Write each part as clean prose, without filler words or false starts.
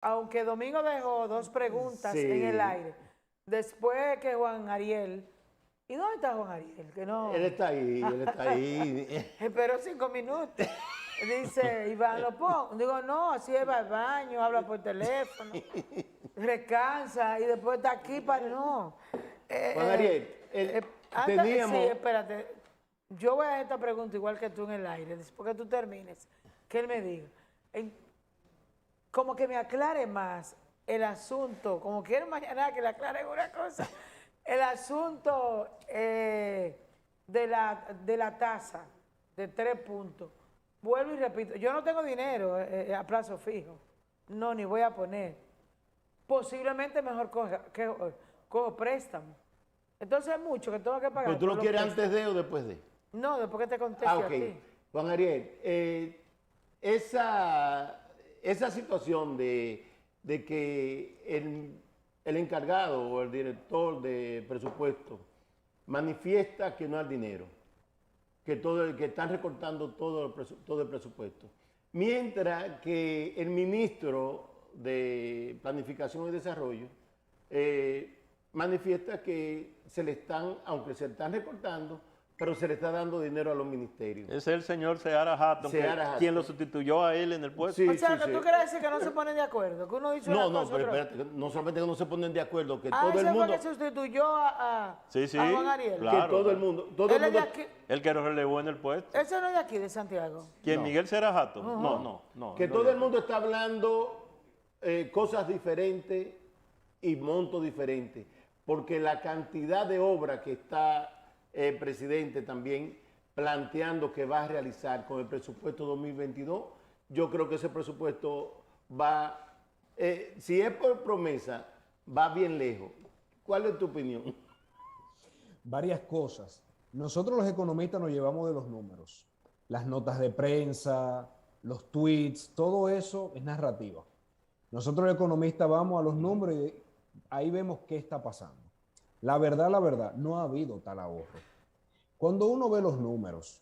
aunque Domingo dejó dos preguntas en el Sí, aire, después que Juan Ariel, ¿y dónde está Juan Ariel? Que no, él está ahí, él está ahí. esperó 5 minutos. Dice, Iván, lo pongo. Digo, no, así va al baño, habla por teléfono, descansa y después está aquí para, no. Juan Ariel, Sí, teníamos, espérate. Yo voy a hacer esta pregunta igual que tú en el aire, después que tú termines, que él me diga. En- como que me aclare más el asunto, como quiero mañana que le aclare una cosa, el asunto de la tasa de 3 puntos. Vuelvo y repito, yo no tengo dinero a plazo fijo, no, ni voy a poner. Posiblemente mejor cojo préstamo. Entonces es mucho que tengo que pero pagar tú por lo los quieres antes préstamos. de o después de. No, después que te Ah, conteste ok. a ti. Juan Ariel, esa situación de que el encargado o el director de presupuesto manifiesta que no hay dinero, que están recortando todo el presupuesto. Mientras que el ministro de Planificación y Desarrollo eh, manifiesta que aunque se están recortando, pero se le está dando dinero a los ministerios. Ese es el señor Seara Hatton, Seara quien lo Hatton. sustituyó a él en el puesto. O Sí, sea, sí, que sí. tú quieres decir que no se ponen de acuerdo, que uno dice una No, cosa, pero otro. espérate, no solamente que no se ponen de acuerdo, que Ah, todo el ese fue mundo, que sustituyó Sí, sí, a Juan Ariel. que claro. todo el Él es de mundo, aquí. El que lo relevó en el puesto. Ese no es de aquí, de Santiago. ¿Quién? no, Miguel Seara Hatton. No. que no todo de el aquí. mundo está hablando cosas diferentes y montos diferentes, porque la cantidad de obra que está el presidente también planteando que va a realizar con el presupuesto 2022, yo creo que ese presupuesto va, si es por promesa, va bien lejos. ¿Cuál es tu opinión? Varias cosas. Nosotros los economistas nos llevamos de los números. Las notas de prensa, los tweets, todo eso es narrativa. Nosotros los economistas vamos a los números y ahí vemos qué está pasando. La verdad, no ha habido tal ahorro. Cuando uno ve los números,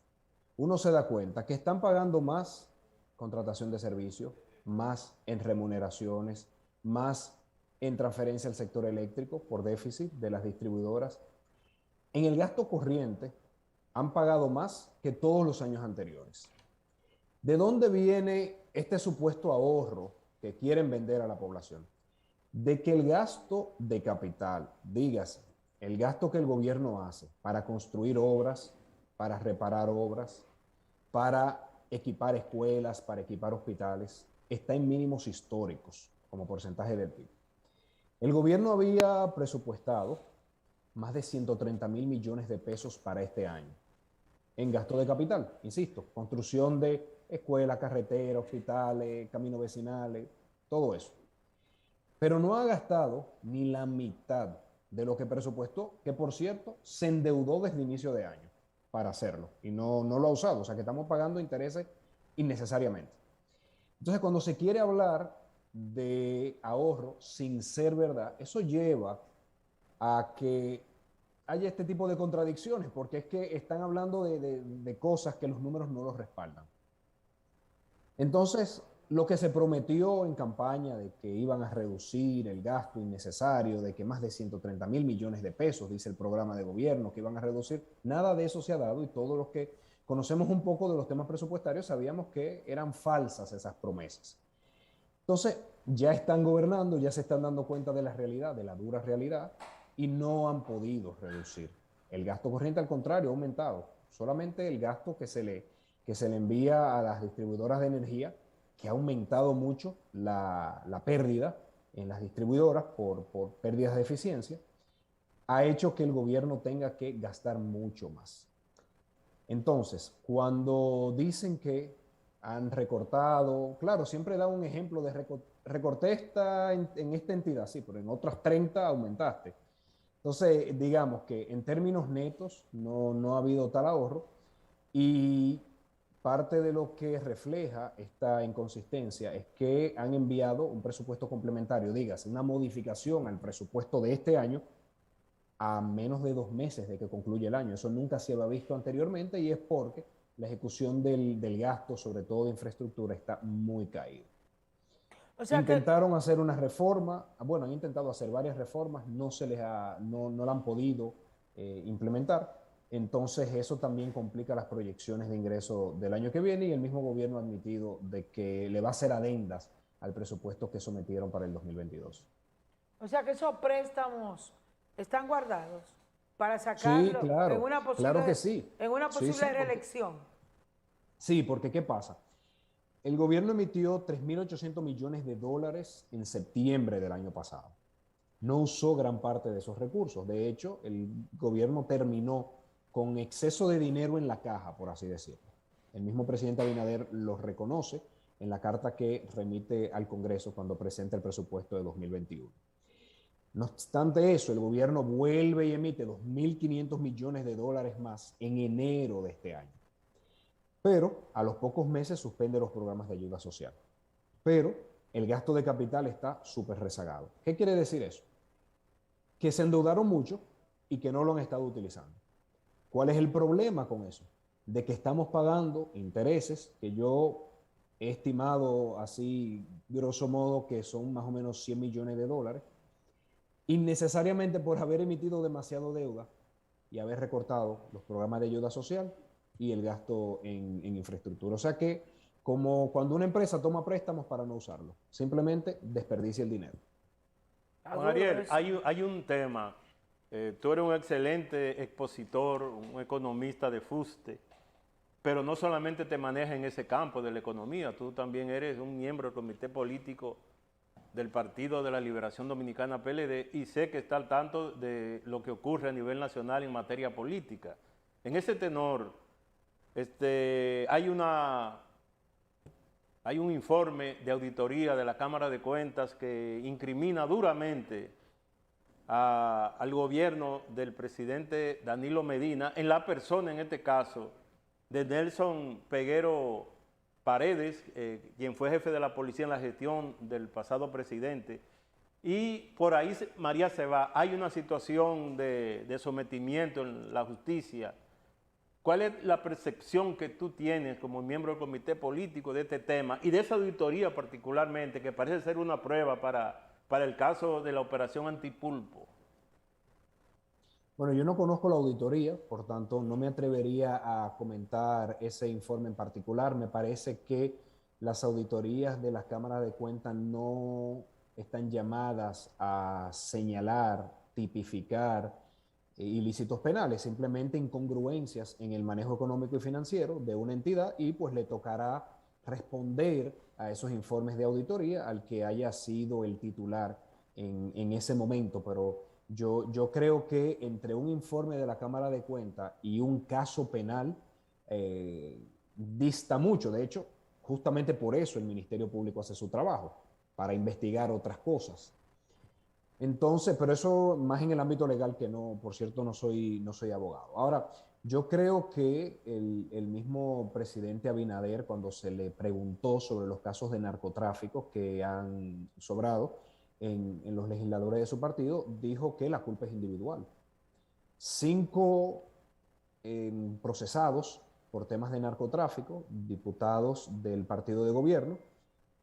uno se da cuenta que están pagando más contratación de servicios, más en remuneraciones, más en transferencia al sector eléctrico por déficit de las distribuidoras. En el gasto corriente han pagado más que todos los años anteriores. ¿De dónde viene este supuesto ahorro que quieren vender a la población? De que el gasto de capital, dígase, el gasto que el gobierno hace para construir obras, para reparar obras, para equipar escuelas, para equipar hospitales, está en mínimos históricos como porcentaje del PIB. El gobierno había presupuestado más de 130 mil millones de pesos para este año en gasto de capital, insisto, construcción de escuelas, carreteras, hospitales, caminos vecinales, todo eso. Pero no ha gastado ni la mitad de lo que presupuestó, que por cierto se endeudó desde inicio de año para hacerlo y no lo ha usado, o sea que estamos pagando intereses innecesariamente. Entonces, cuando se quiere hablar de ahorro sin ser verdad, eso lleva a que haya este tipo de contradicciones, porque es que están hablando de cosas que los números no los respaldan. Entonces, lo que se prometió en campaña de que iban a reducir el gasto innecesario, de que más de 130 mil millones de pesos, dice el programa de gobierno, que iban a reducir, nada de eso se ha dado y todos los que conocemos un poco de los temas presupuestarios sabíamos que eran falsas esas promesas. Entonces, ya están gobernando, ya se están dando cuenta de la realidad, de la dura realidad, y no han podido reducir. El gasto corriente, al contrario, ha aumentado. Solamente el gasto que se le envía a las distribuidoras de energía, que ha aumentado mucho la pérdida en las distribuidoras por pérdidas de eficiencia, ha hecho que el gobierno tenga que gastar mucho más. Entonces, cuando dicen que han recortado, claro, siempre da un ejemplo de recorté en esta entidad, sí, pero en otras 30 aumentaste. Entonces, digamos que en términos netos no ha habido tal ahorro y parte de lo que refleja esta inconsistencia es que han enviado un presupuesto complementario, dígase, una modificación al presupuesto de este año a menos de 2 meses de que concluye el año. Eso nunca se había visto anteriormente y es porque la ejecución del gasto, sobre todo de infraestructura, está muy caída. O sea Intentaron hacer una reforma, bueno, han intentado hacer varias reformas, no la han podido implementar. Entonces eso también complica las proyecciones de ingreso del año que viene y el mismo gobierno ha admitido de que le va a hacer adendas al presupuesto que sometieron para el 2022. o sea que esos préstamos están guardados para Sí, sacarlo claro, claro que sí. en una Sí, posible sí, reelección. sí, porque ¿qué pasa? El gobierno emitió 3.800 millones de dólares en septiembre del año pasado. No usó gran parte de esos recursos. De hecho, el gobierno terminó con exceso de dinero en la caja, por así decirlo. El mismo presidente Abinader lo reconoce en la carta que remite al Congreso cuando presenta el presupuesto de 2021. No obstante eso, el gobierno vuelve y emite 2.500 millones de dólares más en enero de este año. Pero a los pocos meses suspende los programas de ayuda social. Pero el gasto de capital está súper rezagado. ¿Qué quiere decir eso? Que se endeudaron mucho y que no lo han estado utilizando. ¿Cuál es el problema con eso? De que estamos pagando intereses que yo he estimado así, grosso modo, que son más o menos 100 millones de dólares, innecesariamente por haber emitido demasiado deuda y haber recortado los programas de ayuda social y el gasto en infraestructura. O sea que, como cuando una empresa toma préstamos para no usarlo, simplemente desperdicia el dinero. Juan Ariel, hay un tema. Tú eres un excelente expositor, un economista de fuste, pero no solamente te manejas en ese campo de la economía, tú también eres un miembro del comité político del Partido de la Liberación Dominicana PLD y sé que está al tanto de lo que ocurre a nivel nacional en materia política. En ese tenor, hay un informe de auditoría de la Cámara de Cuentas que incrimina duramente al gobierno del presidente Danilo Medina, en la persona, en este caso, de Nelson Peguero Paredes, quien fue jefe de la policía en la gestión del pasado presidente. Y por ahí, María se va, hay una situación de sometimiento en la justicia. ¿Cuál es la percepción que tú tienes como miembro del comité político de este tema y de esa auditoría particularmente, que parece ser una prueba para el caso de la operación Antipulpo? Bueno, yo no conozco la auditoría, por tanto, no me atrevería a comentar ese informe en particular. Me parece que las auditorías de las cámaras de cuentas no están llamadas a señalar, tipificar ilícitos penales, simplemente incongruencias en el manejo económico y financiero de una entidad y pues le tocará responder a esos informes de auditoría al que haya sido el titular en ese momento, pero yo creo que entre un informe de la Cámara de Cuentas y un caso penal dista mucho. De hecho, justamente por eso el Ministerio Público hace su trabajo, para investigar otras cosas. Entonces, pero eso más en el ámbito legal, que no, por cierto, no soy abogado. Ahora, yo creo que el mismo presidente Abinader, cuando se le preguntó sobre los casos de narcotráfico que han sobrado en los legisladores de su partido, dijo que la culpa es individual. 5 procesados por temas de narcotráfico, diputados del partido de gobierno,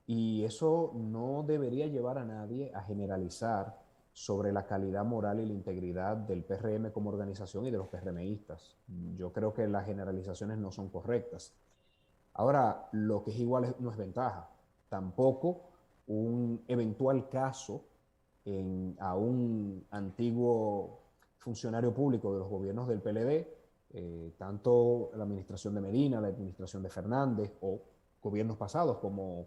y eso no debería llevar a nadie a generalizar sobre la calidad moral y la integridad del PRM como organización y de los PRMistas. Yo creo que las generalizaciones no son correctas. Ahora, lo que es igual no es ventaja. Tampoco un eventual caso a un antiguo funcionario público de los gobiernos del PLD, tanto la administración de Medina, la administración de Fernández o gobiernos pasados como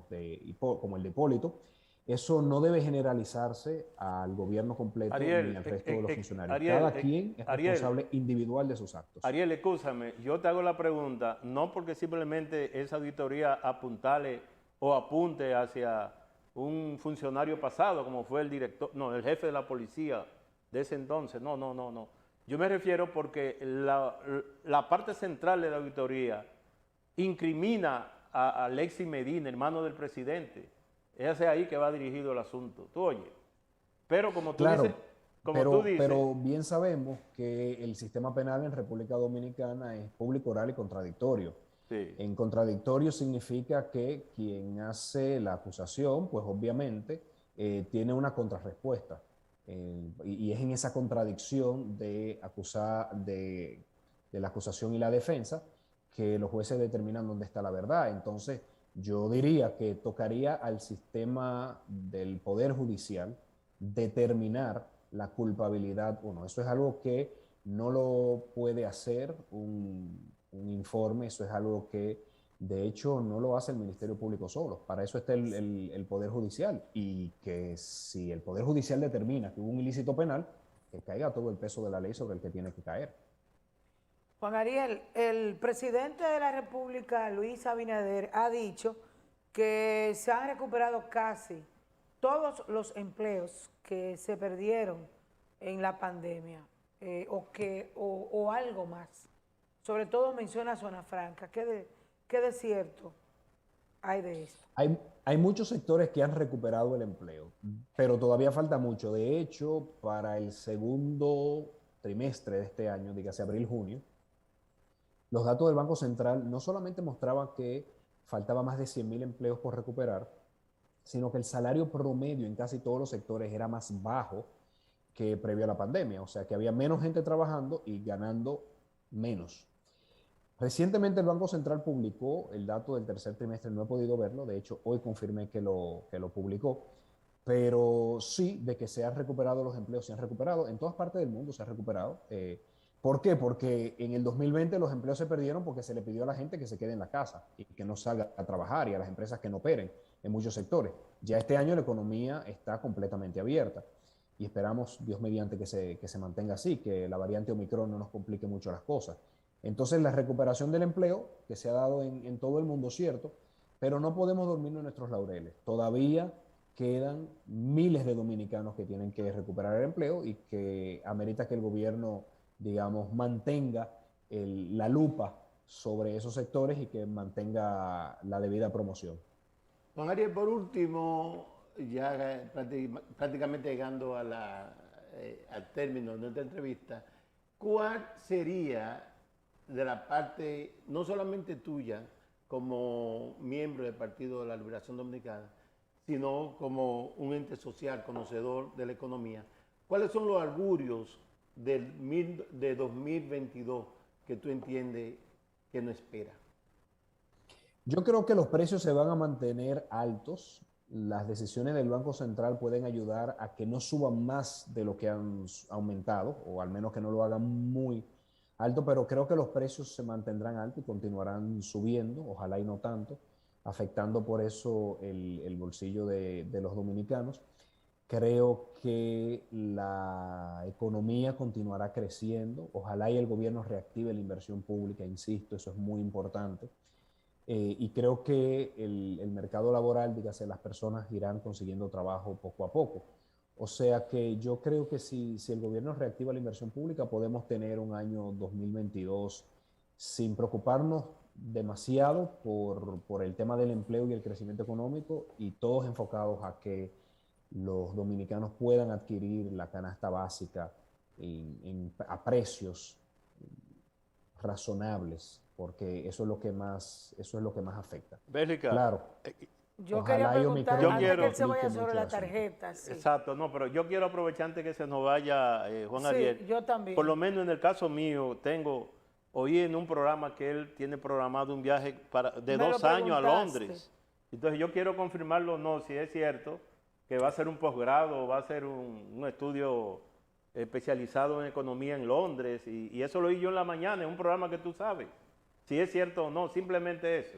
el de Hipólito, eso no debe generalizarse al gobierno completo Ariel, ni al resto de los funcionarios. Ariel, Cada quien es responsable individual de sus actos. Ariel, escúchame, yo te hago la pregunta, no porque simplemente esa auditoría apuntale o apunte hacia un funcionario pasado, como fue el director, no, el jefe de la policía de ese entonces, no. Yo me refiero porque la parte central de la auditoría incrimina a Alexis Medina, hermano del presidente. Es hacia ahí que va dirigido el asunto. Tú oyes. Pero como tú claro, dices... Pero bien sabemos que el sistema penal en República Dominicana es público, oral y contradictorio. Sí. En contradictorio significa que quien hace la acusación, pues obviamente tiene una contrarrespuesta. Y es en esa contradicción de acusar, de la acusación y la defensa que los jueces determinan dónde está la verdad. Entonces, yo diría que tocaría al sistema del Poder Judicial determinar la culpabilidad o no. Eso es algo que no lo puede hacer un informe, eso es algo que de hecho no lo hace el Ministerio Público solo. Para eso está el Poder Judicial. Y que si el Poder Judicial determina que hubo un ilícito penal, que caiga todo el peso de la ley sobre el que tiene que caer. Juan Ariel, el presidente de la República, Luis Abinader, ha dicho que se han recuperado casi todos los empleos que se perdieron en la pandemia o algo más. Sobre todo menciona Zona Franca. ¿Qué de cierto hay de esto? Hay muchos sectores que han recuperado el empleo, pero todavía falta mucho. De hecho, para el segundo trimestre de este año, dígase abril-junio, los datos del Banco Central no solamente mostraban que faltaba más de 100.000 empleos por recuperar, sino que el salario promedio en casi todos los sectores era más bajo que previo a la pandemia. O sea, que había menos gente trabajando y ganando menos. Recientemente el Banco Central publicó el dato del tercer trimestre, no he podido verlo, de hecho hoy confirmé que lo publicó, pero sí, de que se han recuperado los empleos, se han recuperado, en todas partes del mundo se ha recuperado. ¿Por qué? Porque en el 2020 los empleos se perdieron porque se le pidió a la gente que se quede en la casa y que no salga a trabajar y a las empresas que no operen en muchos sectores. Ya este año la economía está completamente abierta y esperamos, Dios mediante, que se mantenga así, que la variante Omicron no nos complique mucho las cosas. Entonces la recuperación del empleo que se ha dado en todo el mundo, cierto, pero no podemos dormirnos en nuestros laureles. Todavía quedan miles de dominicanos que tienen que recuperar el empleo y que amerita que el gobierno, digamos, mantenga la lupa sobre esos sectores y que mantenga la debida promoción. Juan Ariel, por último, ya prácticamente llegando al término de nuestra entrevista, ¿cuál sería de la parte, no solamente tuya, como miembro del Partido de la Liberación Dominicana, sino como un ente social, conocedor de la economía, cuáles son los augurios de 2022 que tú entiendes que no espera? Yo creo que los precios se van a mantener altos. Las decisiones del Banco Central pueden ayudar a que no suban más de lo que han aumentado, o al menos que no lo hagan muy alto, pero creo que los precios se mantendrán altos y continuarán subiendo, ojalá y no tanto, afectando por eso el bolsillo de los dominicanos. Creo que la economía continuará creciendo, ojalá y el gobierno reactive la inversión pública, insisto, eso es muy importante. Y creo que el mercado laboral, dígase, las personas irán consiguiendo trabajo poco a poco. O sea que yo creo que si el gobierno reactiva la inversión pública, podemos tener un año 2022 sin preocuparnos demasiado por el tema del empleo y el crecimiento económico, y todos enfocados a que los dominicanos puedan adquirir la canasta básica a precios razonables, porque eso es lo que más afecta. Bélica, Claro. Yo Ojalá quería y preguntar, Omicron antes que él se complique vaya sobre mucho la el asunto. tarjeta. Sí. exacto, no, pero yo quiero aprovechar antes que se nos vaya Juan Sí, Ariel. yo también. Por lo menos en el caso mío, oí en un programa que él tiene programado un viaje de Me lo 2 años a preguntaste. Londres. Entonces yo quiero confirmarlo o no, si es cierto que va a ser un posgrado, va a ser un estudio especializado en economía en Londres, y eso lo oí yo en la mañana, en un programa que tú sabes. Si es cierto o no, simplemente eso.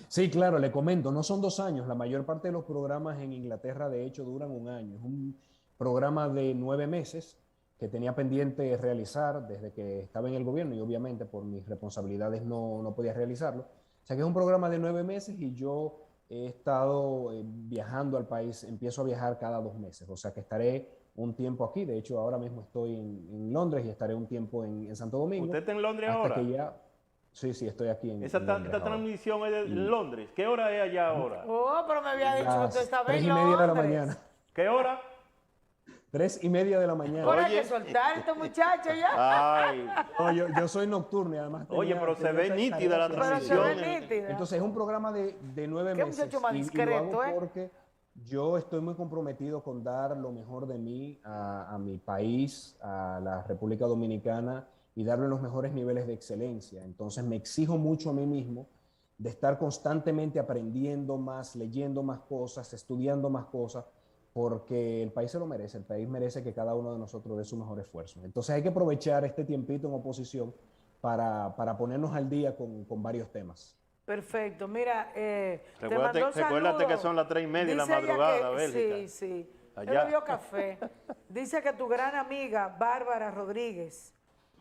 Sí, claro, le comento, no son 2 años, la mayor parte de los programas en Inglaterra de hecho duran un año. Es un programa de 9 meses que tenía pendiente realizar desde que estaba en el gobierno y obviamente por mis responsabilidades no podía realizarlo. O sea que es un programa de 9 meses y yo he estado viajando al país, empiezo a viajar cada 2 meses, o sea que estaré un tiempo aquí, de hecho ahora mismo estoy en Londres y estaré un tiempo en Santo Domingo. ¿Usted está en Londres hasta ahora? Que ya, sí, estoy aquí en Esta Londres ahora. transmisión es en Londres. ¿Qué hora es allá ahora? Oh, pero me había dicho que Las tú estabas en 3:30 de la Londres. mañana. ¿Qué hora? 3:30 de la mañana. Ahora hay Oye. que soltar a estos muchachos ya. Ay, No, yo soy nocturno y además oye, pero se ve esa nítida la tarea Pero se transmisión. ve nítida. Entonces es un programa de 9 Qué meses. muchacho más y lo discreto, hago ¿eh? porque yo estoy muy comprometido con dar lo mejor de mí a mi país, a la República Dominicana, y darle los mejores niveles de excelencia. Entonces me exijo mucho a mí mismo de estar constantemente aprendiendo más, leyendo más cosas, estudiando más cosas, porque el país se lo merece, el país merece que cada uno de nosotros dé su mejor esfuerzo. Entonces hay que aprovechar este tiempito en oposición para ponernos al día con varios temas. Perfecto. Mira, te Recuérdate, mandó recuérdate saludos. que son las 3:30 de la Dice ella madrugada, que- Bélgica. Sí, sí. Él Allá. bebió café. Dice que tu gran amiga, Bárbara Rodríguez,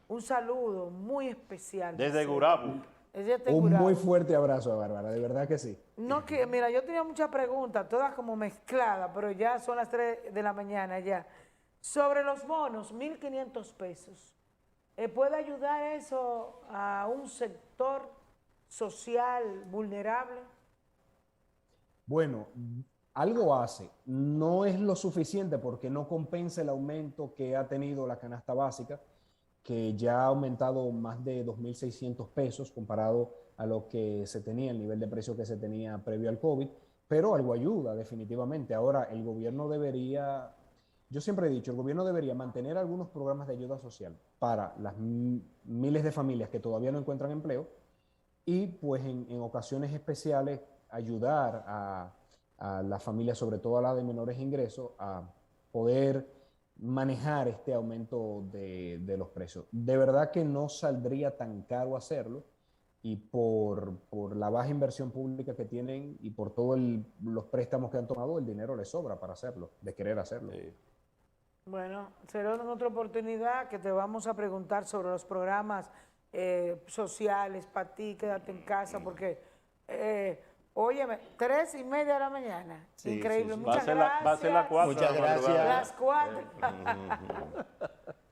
un saludo muy especial. Desde dice. Gurabo. Ella está en Un Gurabo. muy fuerte abrazo a Bárbara, de verdad que sí. No, que, mira, yo tenía muchas preguntas, todas como mezcladas, pero ya son las 3 de la mañana ya. Sobre los bonos, 1.500 pesos. ¿Puede ayudar eso a un sector social vulnerable? Bueno, algo hace. No es lo suficiente porque no compensa el aumento que ha tenido la canasta básica, que ya ha aumentado más de 2.600 pesos comparado a lo que se tenía, el nivel de precio que se tenía previo al COVID, pero algo ayuda definitivamente. Ahora, el gobierno debería, yo siempre he dicho, el gobierno debería mantener algunos programas de ayuda social para las miles de familias que todavía no encuentran empleo y pues en ocasiones especiales ayudar a las familias, sobre todo a las de menores ingresos, a poder manejar este aumento de los precios. De verdad que no saldría tan caro hacerlo y por la baja inversión pública que tienen y por todos los préstamos que han tomado, el dinero les sobra para hacerlo, de querer hacerlo. Sí. Bueno, será en otra oportunidad que te vamos a preguntar sobre los programas sociales para ti, quédate en casa, porque, óyeme, 3:30 de la mañana, Sí, increíble, sí, sí. muchas Va a ser las 4 Muchas de la madrugada. Las 4.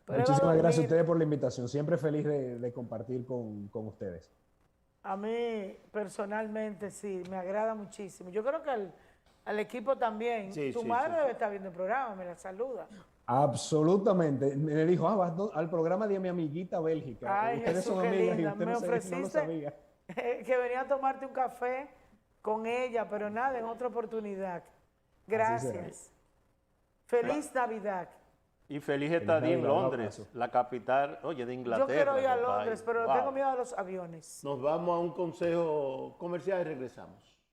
Pero Muchísimas va a gracias a dormir. ustedes por la invitación. Siempre feliz de compartir con ustedes. A mí personalmente sí, me agrada muchísimo. Yo creo que al equipo también. Sí, Tu sí, madre sí, debe estar viendo el programa, me la saluda. Absolutamente. Me dijo, vas al programa de mi amiguita Bélgica. Ay, Ustedes Jesús, son qué amigas y linda. usted Me no, no lo ofreciste sabía. que venía a tomarte un café con ella, pero nada, en otra oportunidad. Gracias. Feliz Navidad. Y feliz estadía en Navidad, un Londres, abrazo. la capital, oye, de Inglaterra. Yo quiero ir a compadre. Londres, pero Wow. tengo miedo a los aviones. Nos vamos a un consejo comercial y regresamos.